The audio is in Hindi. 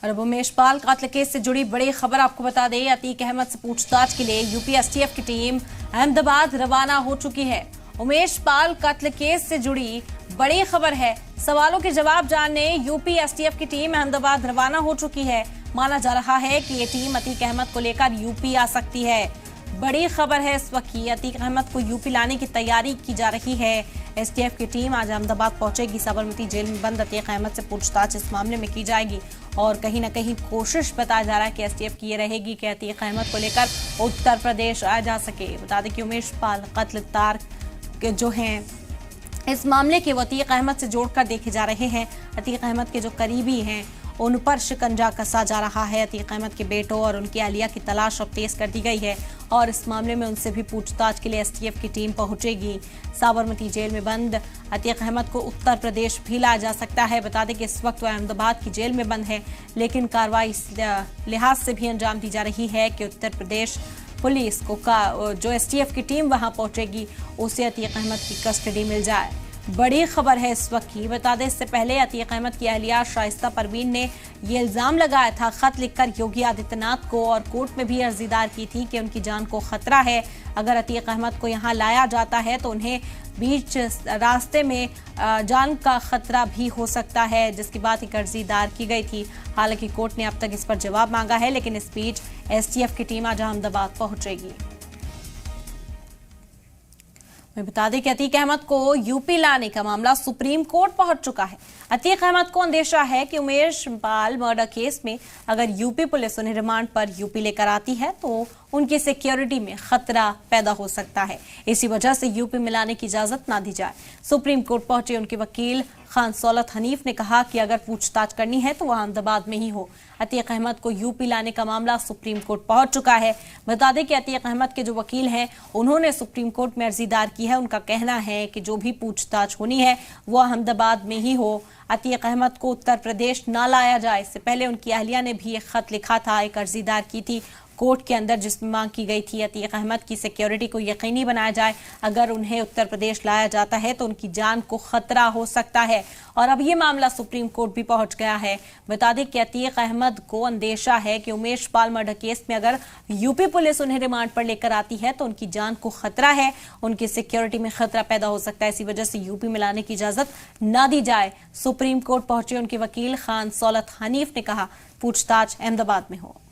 और अब उमेश पाल कातल केस से जुड़ी बड़ी खबर आपको बता दें, अतीक अहमद से पूछताछ के लिए यूपी एसटीएफ की टीम अहमदाबाद रवाना हो चुकी है। उमेश पाल कातल केस से जुड़ी बड़ी खबर है। सवालों के जवाब जानने यूपी एसटीएफ की टीम अहमदाबाद रवाना हो चुकी है। माना जा रहा है कि ये टीम अतीक अहमद को लेकर यूपी आ सकती है। बड़ी खबर है इस वक्त की, अतीक अहमद को यूपी लाने की तैयारी की जा रही है। एसटीएफ की टीम आज अहमदाबाद पहुंचेगी। साबरमती जेल में बंद अतीक अहमद से पूछताछ इस मामले में की जाएगी और कहीं न कहीं कोशिश बताया जा रहा है कि एसटीएफ की ये रहेगी कि अतीक अहमद को लेकर उत्तर प्रदेश आया जा सके। बता दें कि उमेश पाल कत्ल तार के जो हैं इस मामले के वो अतीक अहमद से जोड़कर देखे जा रहे हैं। अतीक अहमद के जो करीबी हैं उन पर शिकंजा कसा जा रहा है। अतीक अहमद के बेटों और उनकी अहलिया की तलाश अब तेज कर दी गई है और इस मामले में उनसे भी पूछताछ के लिए एसटीएफ की टीम पहुंचेगी। साबरमती जेल में बंद अतीक अहमद को उत्तर प्रदेश भी लाया जा सकता है। बता दें कि इस वक्त वह अहमदाबाद की जेल में बंद है, लेकिन कार्रवाई इस लिहाज से भी अंजाम दी जा रही है कि उत्तर प्रदेश पुलिस को जो एसटीएफ की टीम वहां पहुंचेगी उसे अतीक अहमद की कस्टडी मिल जाए। बड़ी खबर है इस वक्त की। बता दें इससे पहले अतीक अहमद की अहलिया शाइस्ता परवीन ने ये इल्जाम लगाया था खत लिखकर योगी आदित्यनाथ को और कोर्ट में भी अर्जी दायर की थी कि उनकी जान को खतरा है। अगर अतीक अहमद को यहाँ लाया जाता है तो उन्हें बीच रास्ते में जान का खतरा भी हो सकता है, जिसकी बात एक अर्जी दायर की गई थी। हालांकि कोर्ट ने अब तक इस पर जवाब मांगा है, लेकिन इस बीच एसटीएफ की टीम आज अहमदाबाद पहुंचेगी। मैं बता दें कि अतीक अहमद को यूपी लाने का मामला सुप्रीम कोर्ट पहुंच चुका है। अतीक अहमद को अंदेशा है कि उमेश पाल मर्डर केस में अगर यूपी पुलिस उन्हें रिमांड पर यूपी लेकर आती है तो उनकी सिक्योरिटी में खतरा पैदा हो सकता है। इसी वजह से यूपी में लाने की इजाजत ना दी जाए। सुप्रीम कोर्ट पहुंचे उनके वकील खान सौलत हनीफ ने कहा कि अगर पूछताछ करनी है तो वह अहमदाबाद में ही हो। अतीक अहमद को यूपी लाने का मामला सुप्रीम कोर्ट पहुंच चुका है। बता दें कि अतीक अहमद के जो वकील हैं उन्होंने सुप्रीम कोर्ट में अर्जी दायर की है। उनका कहना है कि जो भी पूछताछ होनी है वो अहमदाबाद में ही हो। अतीक अहमद को उत्तर प्रदेश ना लाया जाए, इससे पहले उनकी अहलिया ने भी एक खत लिखा था, एक अर्जी दायर की थी कोर्ट के अंदर, जिसमें मांग की गई थी अतीक अहमद की सिक्योरिटी को यकीनी बनाया जाए। अगर उन्हें उत्तर प्रदेश लाया जाता है तो उनकी जान को खतरा हो सकता है और अब ये मामला सुप्रीम कोर्ट भी पहुंच गया है। बता दें कि अतीक अहमद को अंदेशा है कि उमेश पाल मर्डर केस में अगर यूपी पुलिस उन्हें रिमांड पर लेकर आती है तो उनकी जान को खतरा है, उनकी सिक्योरिटी में खतरा पैदा हो सकता है। इसी वजह से यूपी में लाने की इजाजत ना दी जाए। सुप्रीम कोर्ट पहुंचे उनके वकील खान सौलत हनीफ ने कहा पूछताछ अहमदाबाद में हो।